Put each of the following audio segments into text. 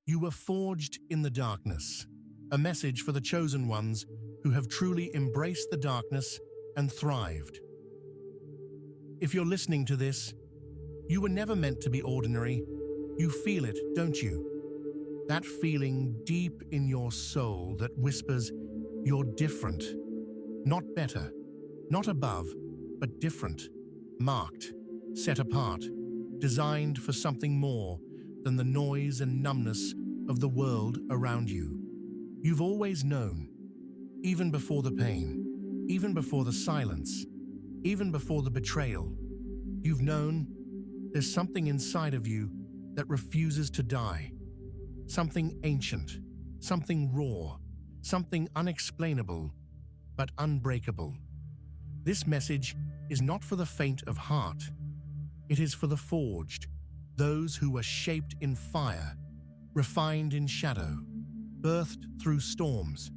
You were forged in the darkness, a message for the chosen ones who have truly embraced the darkness and thrived. If you're listening to this, you were never meant to be ordinary. You feel it, don't you? That feeling deep in your soul that whispers, you're different. Not better, not above, but different, marked, set apart, designed for something more than the noise and numbness of the world around you. You've always known, even before the pain, even before the silence, even before the betrayal. You've known there's something inside of you that refuses to die. Something ancient, something raw, something unexplainable, but unbreakable. This message is not for the faint of heart. It is for the forged, those who were shaped in fire, refined in shadow, birthed through storms,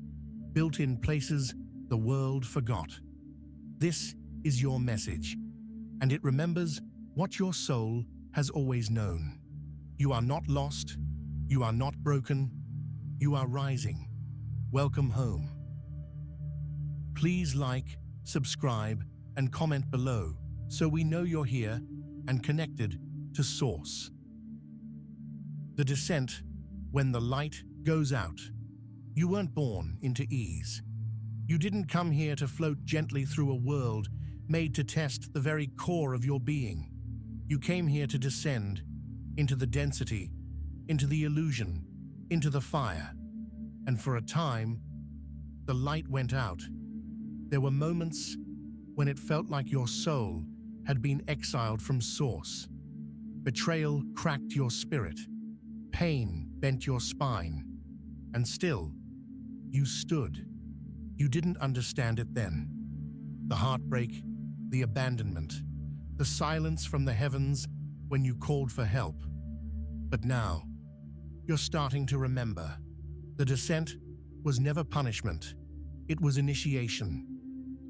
built in places the world forgot. This is your message, and it remembers what your soul has always known. You are not lost, you are not broken, you are rising. Welcome home. Please like, subscribe, and comment below so we know you're here and connected to Source. The descent, when the light goes out. You weren't born into ease. You didn't come here to float gently through a world made to test the very core of your being. You came here to descend into the density, into the illusion, into the fire. And for a time, the light went out. There were moments when it felt like your soul had been exiled from Source. Betrayal cracked your spirit. Pain bent your spine. And still, you stood. You didn't understand it then. The heartbreak, the abandonment, the silence from the heavens when you called for help. But now, you're starting to remember. The descent was never punishment. It was initiation.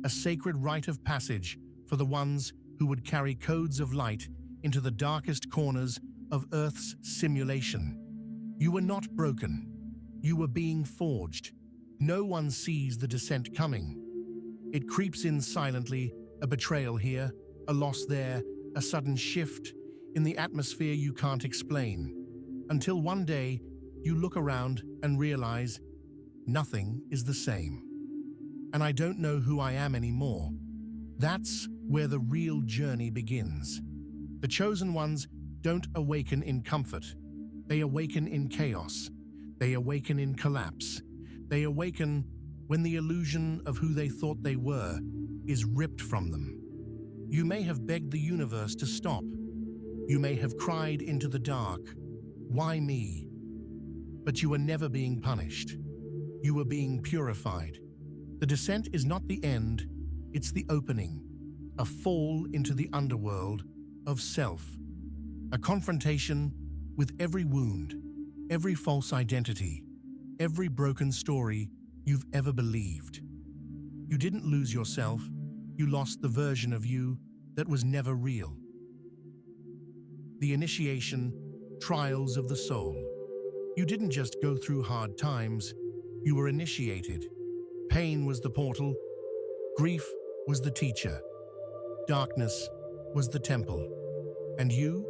A sacred rite of passage for the ones who would carry codes of light into the darkest corners of Earth's simulation. You were not broken. You were being forged. No one sees the descent coming. It creeps in silently, a betrayal here, a loss there, a sudden shift in the atmosphere you can't explain. Until one day, you look around and realize nothing is the same. And I don't know who I am anymore. That's where the real journey begins. The chosen ones don't awaken in comfort. They awaken in chaos. They awaken in collapse. They awaken when the illusion of who they thought they were is ripped from them. You may have begged the universe to stop. You may have cried into the dark, "Why me?" But you were never being punished. You were being purified. The descent is not the end, it's the opening, a fall into the underworld of self, a confrontation with every wound, every false identity, every broken story you've ever believed. You didn't lose yourself, you lost the version of you that was never real. The initiation, trials of the soul. You didn't just go through hard times, you were initiated. Pain was the portal, grief was the teacher, darkness was the temple, and you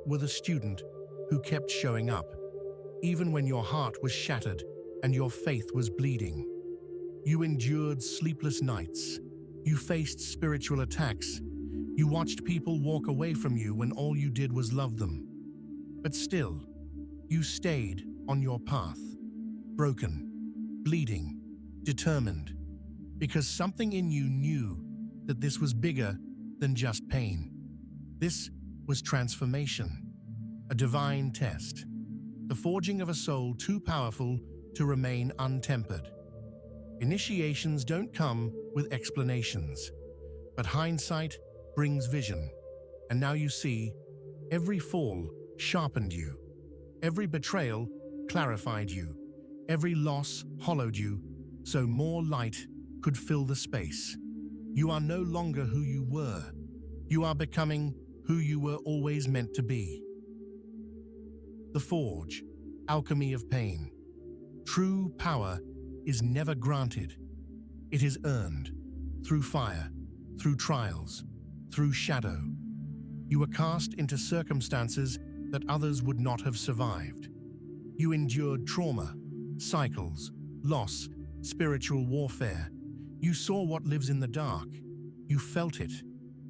were the student who kept showing up, even when your heart was shattered and your faith was bleeding. You endured sleepless nights. You faced spiritual attacks. You watched people walk away from you when all you did was love them. But still, you stayed on your path, broken, bleeding, determined, because something in you knew that this was bigger than just pain. This was transformation, a divine test, the forging of a soul too powerful to remain untempered. Initiations don't come with explanations, but hindsight brings vision. And now you see, every fall sharpened you, every betrayal clarified you, every loss hollowed you, so more light could fill the space. You are no longer who you were. You are becoming who you were always meant to be. The Forge, Alchemy of Pain. True power is never granted. It is earned through fire, through trials, through shadow. You were cast into circumstances that others would not have survived. You endured trauma, cycles, loss, spiritual warfare. You saw what lives in the dark. You felt it.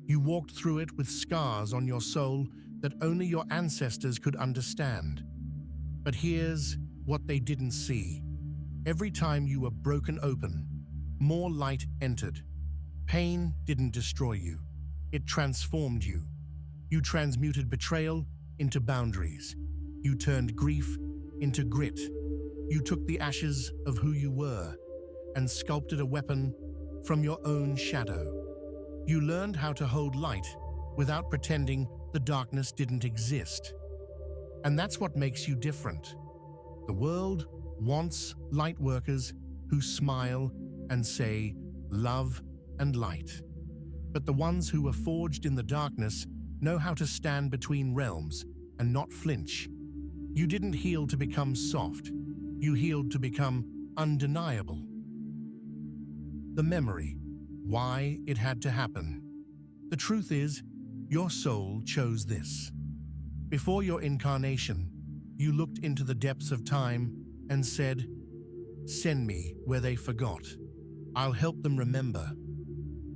You walked through it with scars on your soul that only your ancestors could understand. But here's what they didn't see. Every time you were broken open, more light entered. Pain didn't destroy you. It transformed you. You transmuted betrayal into boundaries. You turned grief into grit. You took the ashes of who you were and sculpted a weapon from your own shadow. You learned how to hold light without pretending the darkness didn't exist. And that's what makes you different. The world wants light workers who smile and say love and light. But the ones who were forged in the darkness know how to stand between realms and not flinch. You didn't heal to become soft. You healed to become undeniable. The memory, why it had to happen. The truth is, your soul chose this. Before your incarnation, you looked into the depths of time and said, "Send me where they forgot. I'll help them remember."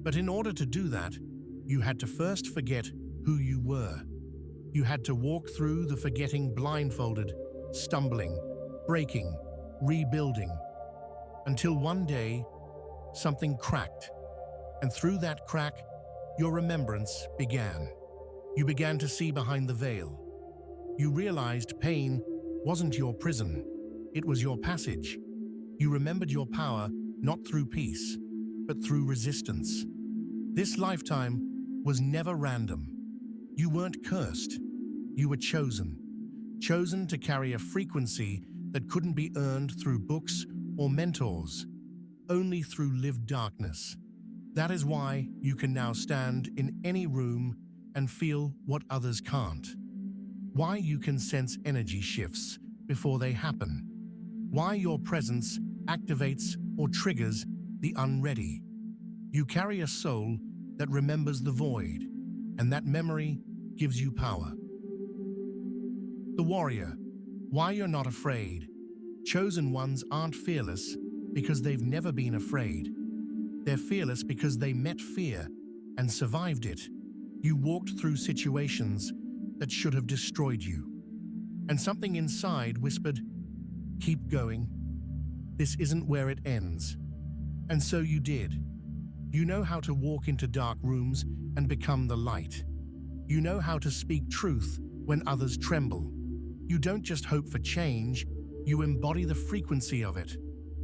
But in order to do that, you had to first forget who you were. You had to walk through the forgetting blindfolded, stumbling, breaking, rebuilding, until one day, something cracked. And through that crack, your remembrance began. You began to see behind the veil. You realized pain wasn't your prison, it was your passage. You remembered your power not through peace, but through resistance. This lifetime was never random. You weren't cursed. You were chosen. Chosen to carry a frequency that couldn't be earned through books or mentors, only through lived darkness. That is why you can now stand in any room and feel what others can't. Why you can sense energy shifts before they happen. Why your presence activates or triggers the unready. You carry a soul that remembers the void, and that memory gives you power. The warrior, why you're not afraid. Chosen ones aren't fearless because they've never been afraid. They're fearless because they met fear and survived it. You walked through situations that should have destroyed you. And something inside whispered, "Keep going. This isn't where it ends." And so you did. You know how to walk into dark rooms and become the light. You know how to speak truth when others tremble. You don't just hope for change, you embody the frequency of it.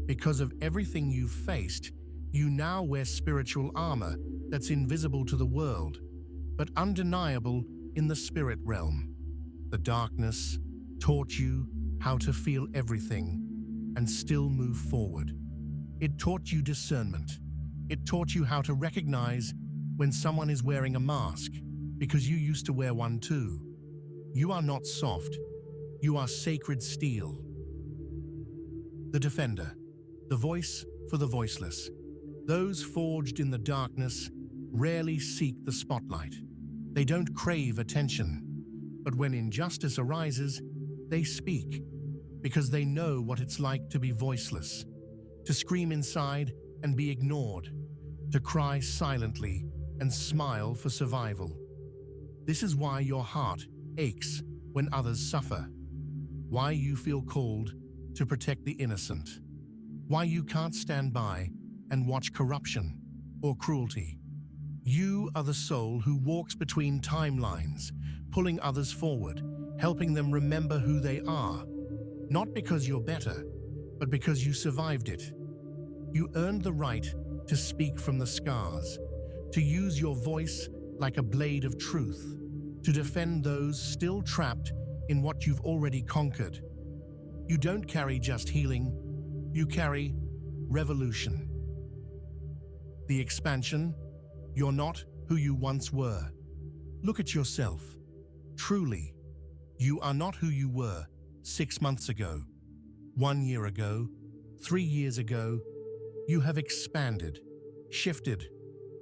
Because of everything you've faced, you now wear spiritual armor that's invisible to the world, but undeniable in the spirit realm. The darkness taught you how to feel everything and still move forward. It taught you discernment. It taught you how to recognize when someone is wearing a mask, because you used to wear one too. You are not soft. You are sacred steel. The defender, the voice for the voiceless. Those forged in the darkness rarely seek the spotlight. They don't crave attention. But when injustice arises, they speak, because they know what it's like to be voiceless, to scream inside and be ignored, to cry silently and smile for survival. This is why your heart aches when others suffer, why you feel called to protect the innocent, why you can't stand by and watch corruption or cruelty. You are the soul who walks between timelines, pulling others forward, helping them remember who they are, not because you're better, but because you survived it. You earned the right to speak from the scars, to use your voice like a blade of truth, to defend those still trapped in what you've already conquered. You don't carry just healing, you carry revolution. The expansion, you're not who you once were. Look at yourself. Truly, you are not who you were 6 months ago, 1 year ago, 3 years ago, you have expanded, shifted,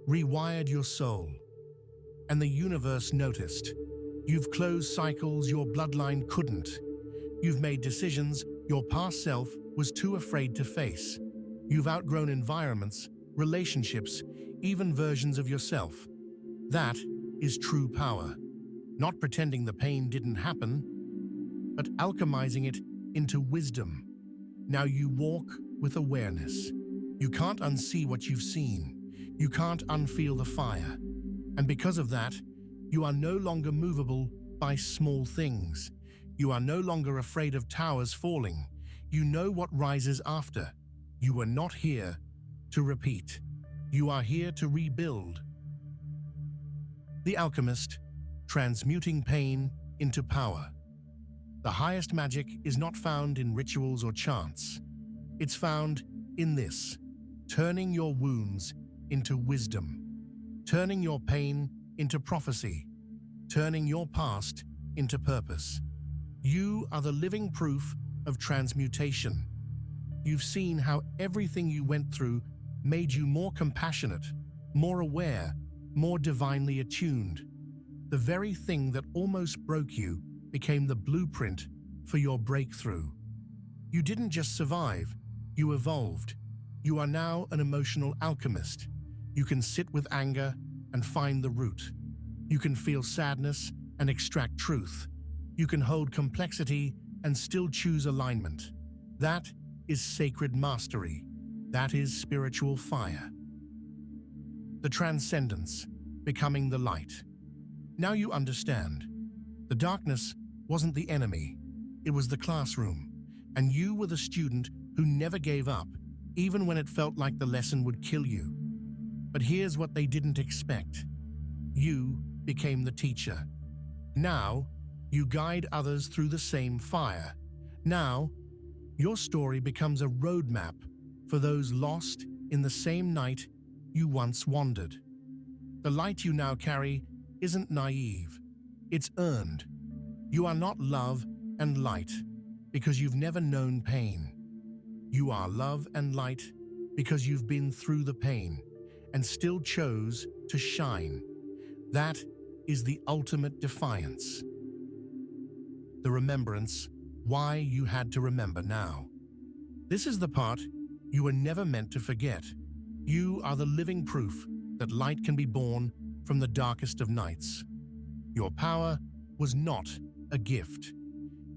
rewired your soul. And the universe noticed. You've closed cycles your bloodline couldn't. You've made decisions your past self was too afraid to face. You've outgrown environments, relationships, even versions of yourself. That is true power. Not pretending the pain didn't happen, but alchemizing it into wisdom. Now you walk with awareness. You can't unsee what you've seen. You can't unfeel the fire. And because of that, you are no longer movable by small things. You are no longer afraid of towers falling. You know what rises after. You were not here to repeat. You are here to rebuild. The Alchemist, transmuting pain into power. The highest magic is not found in rituals or chants. It's found in this, turning your wounds into wisdom, turning your pain into prophecy, turning your past into purpose. You are the living proof of transmutation. You've seen how everything you went through made you more compassionate, more aware, more divinely attuned. The very thing that almost broke you became the blueprint for your breakthrough. You didn't just survive, you evolved. You are now an emotional alchemist. You can sit with anger and find the root. You can feel sadness and extract truth. You can hold complexity and still choose alignment. That is sacred mastery. That is spiritual fire. The transcendence, becoming the light. Now you understand. The darkness wasn't the enemy. It was the classroom. And you were the student who never gave up, even when it felt like the lesson would kill you. But here's what they didn't expect. You became the teacher. Now, you guide others through the same fire. Now, your story becomes a roadmap for those lost in the same night you once wandered. The light you now carry isn't naive. It's earned. You are not love and light because you've never known pain. You are love and light because you've been through the pain and still chose to shine. That is the ultimate defiance. The remembrance, why you had to remember now. This is the part you were never meant to forget. You are the living proof that light can be born from the darkest of nights. Your power was not a gift.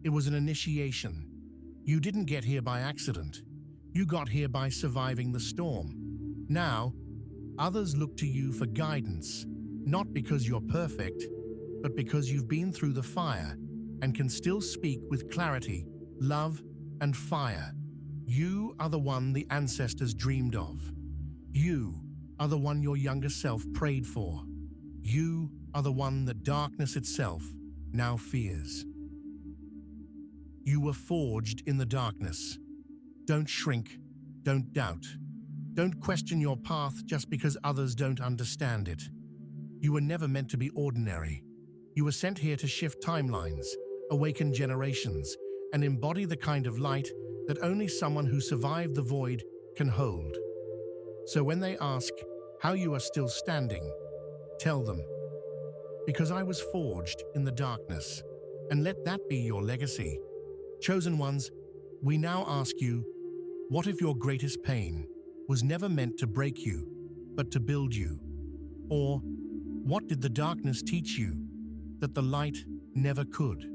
It was an initiation. You didn't get here by accident. You got here by surviving the storm. Now, others look to you for guidance, not because you're perfect, but because you've been through the fire and can still speak with clarity, love, and fire. You are the one the ancestors dreamed of. You are the one your younger self prayed for. You are the one that darkness itself now fears. You were forged in the darkness. Don't shrink, don't doubt. Don't question your path just because others don't understand it. You were never meant to be ordinary. You were sent here to shift timelines, awaken generations, and embody the kind of light that only someone who survived the void can hold. So when they ask how you are still standing, tell them, because I was forged in the darkness, and let that be your legacy. Chosen ones, we now ask you, what if your greatest pain was never meant to break you, but to build you? Or, what did the darkness teach you that the light never could?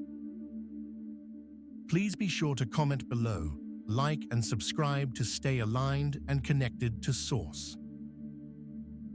Please be sure to comment below, like and subscribe to stay aligned and connected to Source.